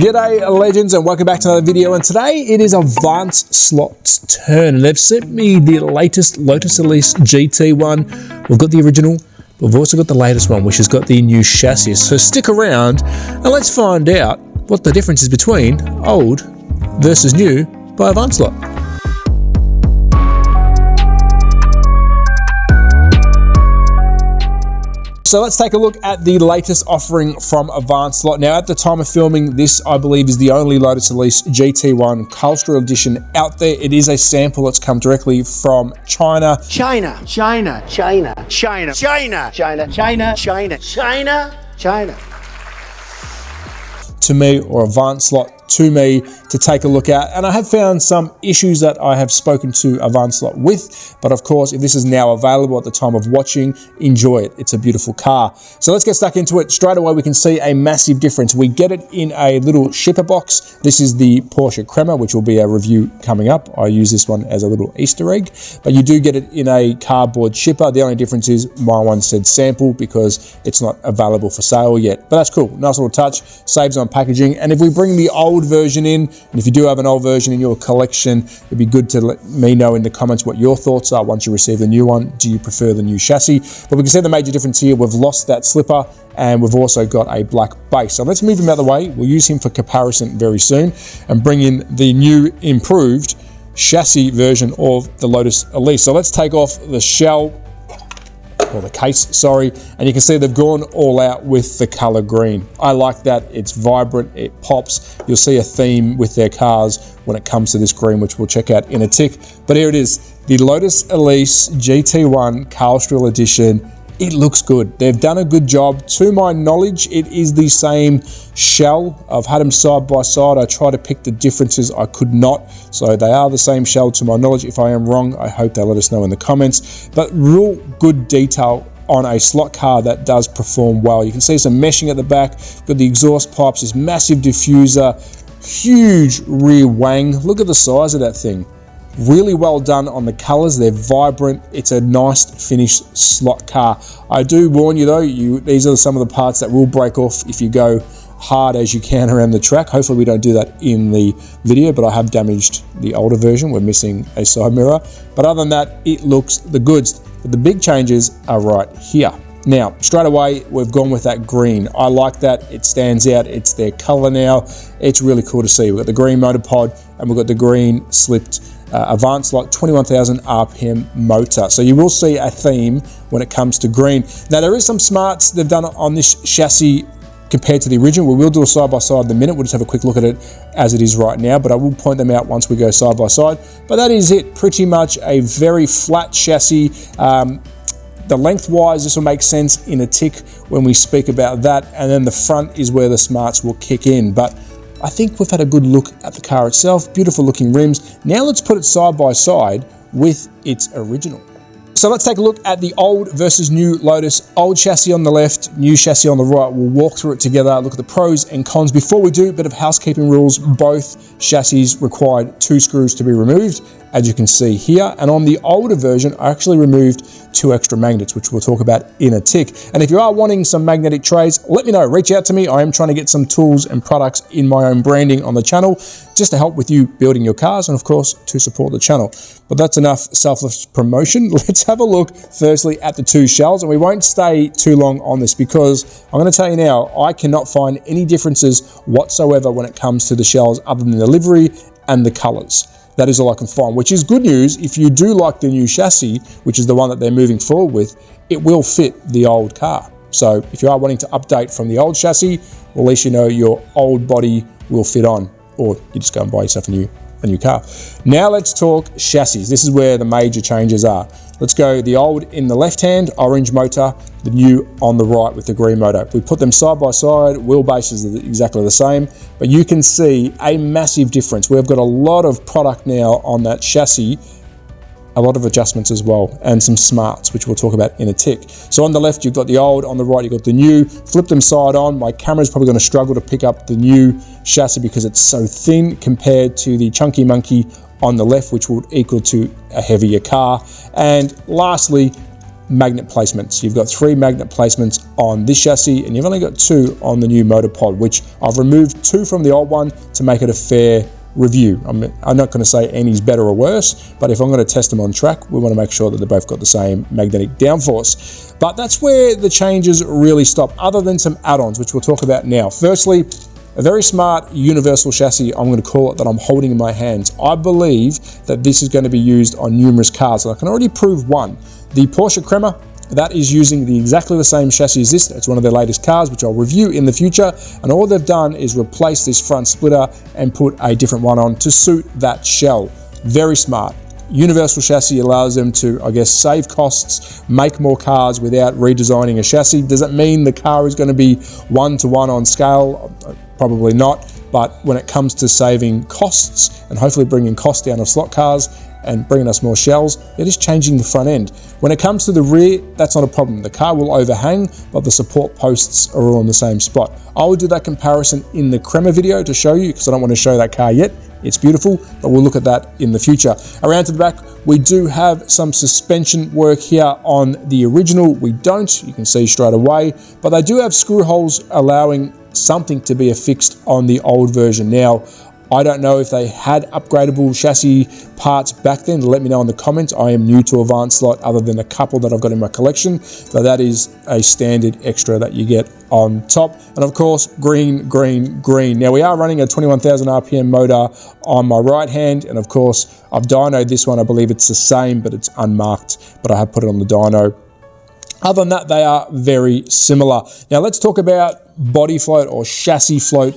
G'day legends and welcome back to another video, and today it is Avant Slot's turn and they've sent me the latest Lotus Elise GT1. We've got the original, but we've also got the latest one which has got the new chassis. So stick around and let's find out what the difference is between old versus new by Avant Slot. So let's take a look at the latest offering from Avant Slot. Now, at the time of filming, this I believe is the only Lotus Elise GT1 Cultural Edition out there. It is a sample that's come directly from China. China. To me, or Avant Slot to me to take a look at, and I have found some issues that I have spoken to Avant Slot with, but of course if this is now available at the time of watching, enjoy it. It's a beautiful car. So let's get stuck into it. Straight away we can see a massive difference. We get it in a little shipper box. This is the Porsche Crema, which will be a review coming up. I use this one as a little Easter egg, but you do get it in a cardboard shipper. The only difference is my one said sample because it's not available for sale yet, but that's cool. Nice little touch, saves on packaging. And if we bring the old version in, and if you do have an old version in your collection, it'd be good to let me know in the comments what your thoughts are once you receive the new one. Do you prefer the new chassis? But we can see the major difference here. We've lost that slipper and we've also got a black base. So let's move him out of the way. We'll use him for comparison very soon and bring in the new improved chassis version of the Lotus Elise. So let's take off the shell, or the case, sorry, and you can see they've gone all out with the color green. I like that. It's vibrant, it pops. You'll see a theme with their cars when it comes to this green, which we'll check out in a tick. But here it is, the Lotus Elise GT1 Cultural Edition. It looks good. They've done a good job. To my knowledge, it is the same shell. I've had them side by side. I tried to pick the differences. I could not. So they are the same shell to my knowledge. If I am wrong, I hope they'll let us know in the comments. But real good detail on a slot car that does perform well. You can see some meshing at the back. Got the exhaust pipes, this massive diffuser, huge rear wang. Look at the size of that thing. Really well done on the colors. They're vibrant. It's a nice finished slot car. I do warn you though, these are some of the parts that will break off if you go hard as you can around the track. Hopefully we don't do that in the video, but I have damaged the older version. We're missing a side mirror. But other than that, it looks the goods. But the big changes are right here. Now, straight away, we've gone with that green. I like that. It stands out. It's their color now. It's really cool to see. We've got the green motor pod and we've got the green slipped Avant Slot 21,000 RPM motor. So you will see a theme when it comes to green. Now there is some smarts they've done on this chassis compared to the original. We will do a side by side in a minute. We'll just have a quick look at it as it is right now, but I will point them out once we go side by side. But that is it. Pretty much a very flat chassis. The lengthwise, this will make sense in a tick when we speak about that. And then the front is where the smarts will kick in. But I think we've had a good look at the car itself. Beautiful looking rims. Now let's put it side by side with its original. So let's take a look at the old versus new Lotus. Old chassis on the left, new chassis on the right. We'll walk through it together, look at the pros and cons. Before we do, a bit of housekeeping rules. Both chassis required 2 screws to be removed, as you can see here. And on the older version, I actually removed 2 extra magnets, which we'll talk about in a tick. And if you are wanting some magnetic trays, let me know. Reach out to me. I am trying to get some tools and products in my own branding on the channel, just to help with you building your cars and of course to support the channel. But that's enough selfless promotion. Let's have a look firstly at the 2 shells, and we won't stay too long on this because I'm going to tell you now, I cannot find any differences whatsoever when it comes to the shells other than the livery and the colors. That is all I can find, which is good news. If you do like the new chassis, which is the one that they're moving forward with, it will fit the old car. So if you are wanting to update from the old chassis, well, at least you know your old body will fit on, or you just go and buy yourself a new car. Now let's talk chassis. This is where the major changes are. Let's go the old in the left hand, orange motor, the new on the right with the green motor. We put them side by side, wheelbases are exactly the same, but you can see a massive difference. We've got a lot of product now on that chassis, a lot of adjustments as well, and some smarts, which we'll talk about in a tick. So on the left, you've got the old, on the right, you've got the new. Flip them side on. My camera's probably going to struggle to pick up the new chassis because it's so thin compared to the chunky monkey on the left, which would equal to a heavier car. And lastly, magnet placements. You've got 3 magnet placements on this chassis, and you've only got 2 on the new motor pod, which I've removed 2 from the old one to make it a fair review. I'm not going to say any's better or worse, but if I'm going to test them on track, we want to make sure that they both got the same magnetic downforce. But that's where the changes really stop, other than some add-ons, which we'll talk about now. Firstly, a very smart universal chassis, I'm going to call it, that I'm holding in my hands. I believe that this is going to be used on numerous cars, and I can already prove one. The Porsche Crema, that is using exactly the same chassis as this. It's one of their latest cars, which I'll review in the future. And all they've done is replace this front splitter and put a different one on to suit that shell. Very smart. Universal chassis allows them to, I guess, save costs, make more cars without redesigning a chassis. Does it mean the car is going to be one-to-one on scale? Probably not. But when it comes to saving costs and hopefully bringing costs down of slot cars and bringing us more shells, it is changing the front end. When it comes to the rear, that's not a problem. The car will overhang, but the support posts are all in the same spot. I will do that comparison in the Crema video to show you, because I don't want to show that car yet. It's beautiful, but we'll look at that in the future. Around to the back, we do have some suspension work here on the original. We don't, you can see straight away, but they do have screw holes allowing something to be affixed on the old version. Now, I don't know if they had upgradable chassis parts back then. Let me know in the comments. I am new to Avant Slot, other than a couple that I've got in my collection, but that is a standard extra that you get on top. And of course, green, green, green. Now we are running a 21,000 RPM motor on my right hand, and of course, I've dynoed this one. I believe it's the same, but it's unmarked, but I have put it on the dyno. Other than that, they are very similar. Now let's talk about body float or chassis float,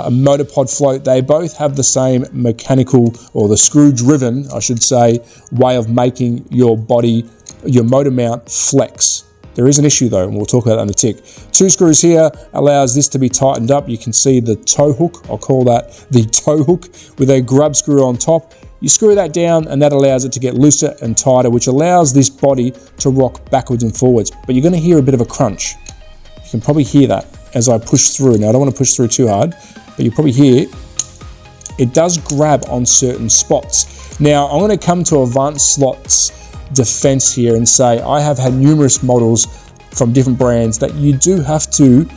motor pod float. They both have the same mechanical, or the screw driven, I should say, way of making your body, your motor mount flex. There is an issue though, and we'll talk about that in a tick. 2 screws here allows this to be tightened up. You can see the tow hook, I'll call that the tow hook, with a grub screw on top. You screw that down and that allows it to get looser and tighter, which allows this body to rock backwards and forwards. But you're going to hear a bit of a crunch. You can probably hear that as I push through. Now I don't want to push through too hard, but you probably hear it does grab on certain spots. Now I'm going to come to Avant Slot's defense here and say I have had numerous models from different brands that you do have to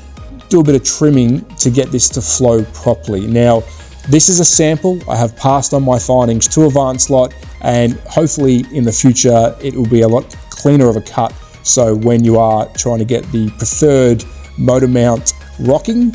do a bit of trimming to get this to flow properly. Now, this is a sample. I have passed on my findings to Avant Slot, and hopefully in the future it will be a lot cleaner of a cut. So when you are trying to get the preferred motor mount rocking,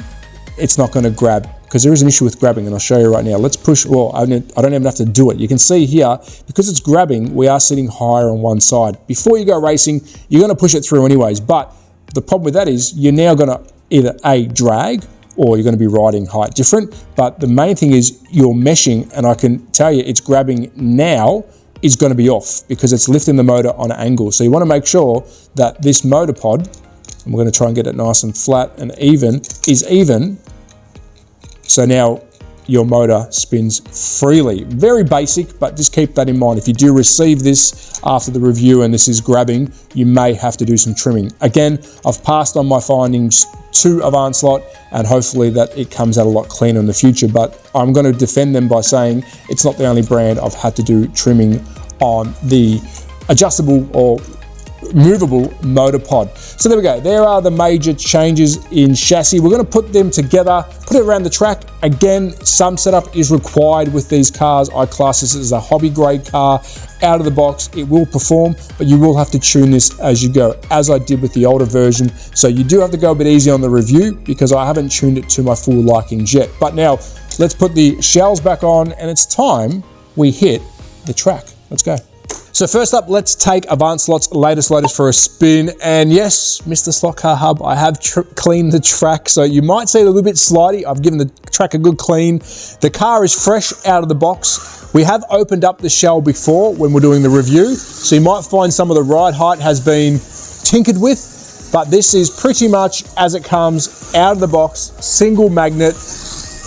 it's not going to grab, because there is an issue with grabbing, and I'll show you right now. Let's push, well, I don't even have to do it. You can see here, because it's grabbing, we are sitting higher on one side. Before you go racing, you're going to push it through anyways, but the problem with that is you're now going to either A, drag, or you're going to be riding height different. But the main thing is you're meshing, and I can tell you it's grabbing now is going to be off because it's lifting the motor on an angle. So you want to make sure that this motor pod, and we're going to try and get it nice and flat and even, is even. So now your motor spins freely. Very basic, but just keep that in mind. If you do receive this after the review and this is grabbing, you may have to do some trimming. Again, I've passed on my findings to Avant Slot, and hopefully that it comes out a lot cleaner in the future, but I'm going to defend them by saying it's not the only brand I've had to do trimming on the adjustable or movable motor pod. So there we go. There are the major changes in chassis. We're going to put them together, put it around the track. Again, some setup is required with these cars. I class this as a hobby grade car. Out of the box, it will perform, but you will have to tune this as you go, as I did with the older version. So you do have to go a bit easy on the review because I haven't tuned it to my full likings yet. But now let's put the shells back on, and it's time we hit the track. Let's go. So first up, let's take Avant Slot's latest Lotus for a spin. And yes, Mr. Slot Car Hub, I have cleaned the track. So you might see it a little bit slidey. I've given the track a good clean. The car is fresh out of the box. We have opened up the shell before when we're doing the review. So you might find some of the ride height has been tinkered with, but this is pretty much as it comes out of the box, single magnet,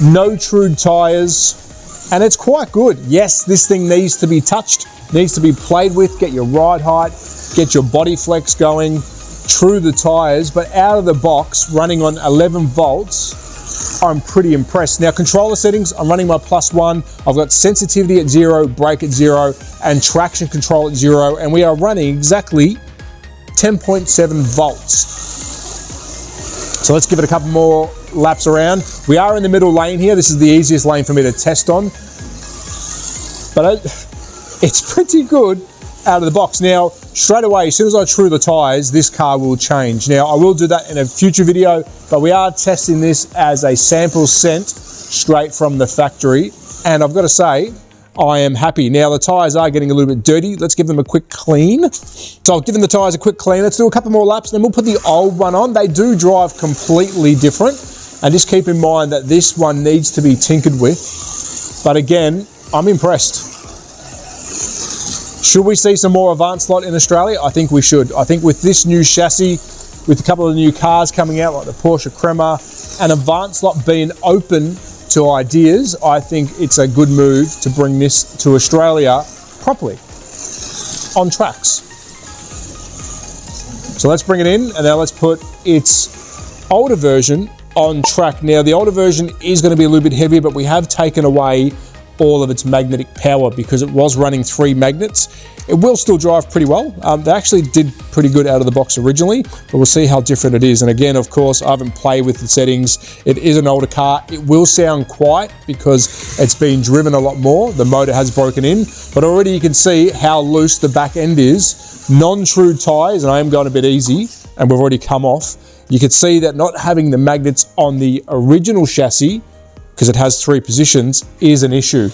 no Trude tires, and it's quite good. Yes, this thing needs to be touched, needs to be played with, get your ride height, get your body flex going, true the tires, but out of the box, running on 11 volts, I'm pretty impressed. Now, controller settings, I'm running my +1. I've got sensitivity at 0, brake at 0, and traction control at 0, and we are running exactly 10.7 volts. So let's give it a couple more laps around. We are in the middle lane here. This is the easiest lane for me to test on. But it's pretty good out of the box. Now, straight away, as soon as I true the tires, this car will change. Now, I will do that in a future video, but we are testing this as a sample sent straight from the factory. And I've got to say, I am happy. Now, the tires are getting a little bit dirty. Let's give them a quick clean. So I've given the tires a quick clean. Let's do a couple more laps, then we'll put the old one on. They do drive completely different. And just keep in mind that this one needs to be tinkered with. But again, I'm impressed. Should we see some more Avant Slot in Australia? I think we should. I think with this new chassis, with a couple of new cars coming out, like the Porsche Crema, and Avant Slot being open to ideas, I think it's a good move to bring this to Australia properly, on tracks. So let's bring it in, and now let's put its older version on track. Now, the older version is going to be a little bit heavier, but we have taken away all of its magnetic power because it was running 3 magnets. It will still drive pretty well. They actually did pretty good out of the box originally, but we'll see how different it is. And again, of course, I haven't played with the settings. It is an older car. It will sound quiet because it's been driven a lot more. The motor has broken in, but already you can see how loose the back end is. Non-true tires, and I am going a bit easy, and we've already come off. You can see that not having the magnets on the original chassis, because it has 3 positions, is an issue.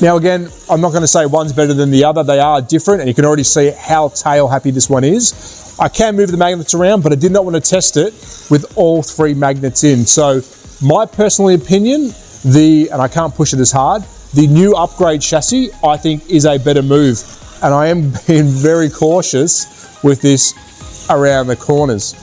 Now again, I'm not going to say one's better than the other. They are different, and you can already see how tail happy this one is. I can move the magnets around, but I did not want to test it with all 3 magnets in. So my personal opinion, and I can't push it as hard, the new upgrade chassis I think is a better move. And I am being very cautious with this around the corners.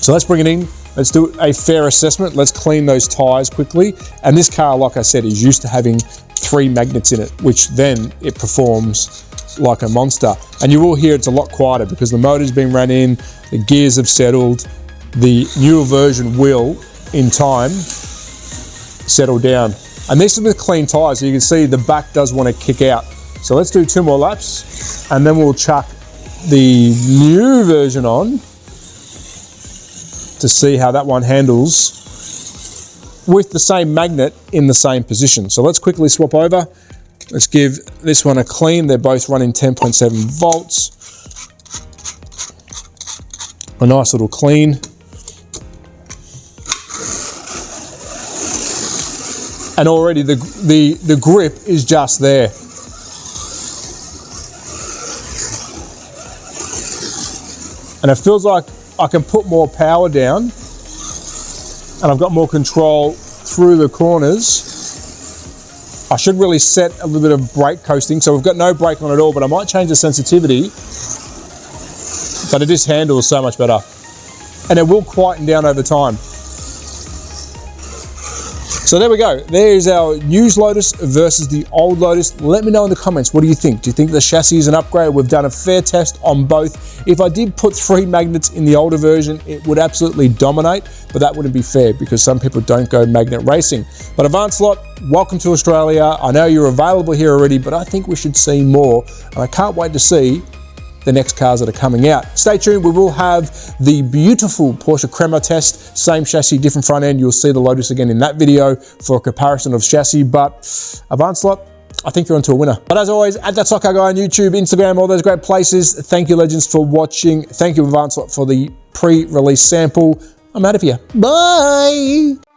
So let's bring it in. Let's do a fair assessment. Let's clean those tires quickly. And this car, like I said, is used to having 3 magnets in it, which then it performs like a monster. And you will hear it's a lot quieter because the motor's been ran in, the gears have settled. The newer version will, in time, settle down. And this is with clean tires, so you can see the back does want to kick out. So let's do 2 more laps, and then we'll chuck the new version on to see how that one handles with the same magnet in the same position. So let's quickly swap over. Let's give this one a clean. They're both running 10.7 volts. A nice little clean. And already the grip is just there. And it feels like I can put more power down, and I've got more control through the corners. I should really set a little bit of brake coasting, so we've got no brake on at all, but I might change the sensitivity, but it just handles so much better. And it will quieten down over time. So there we go. There's our used Lotus versus the old Lotus. Let me know in the comments, what do you think? Do you think the chassis is an upgrade? We've done a fair test on both. If I did put 3 magnets in the older version, it would absolutely dominate, but that wouldn't be fair because some people don't go magnet racing. But Avant Slot, welcome to Australia. I know you're available here already, but I think we should see more. And I can't wait to see the next cars that are coming out. Stay tuned, we will have the beautiful Porsche Crema test, same chassis, different front end. You'll see the Lotus again in that video for a comparison of chassis, but Avant Slot, I think you're onto a winner. But as always, at That Slot Car Guy on YouTube, Instagram, all those great places. Thank you, legends, for watching. Thank you, Avant Slot, for the pre-release sample. I'm out of here. Bye.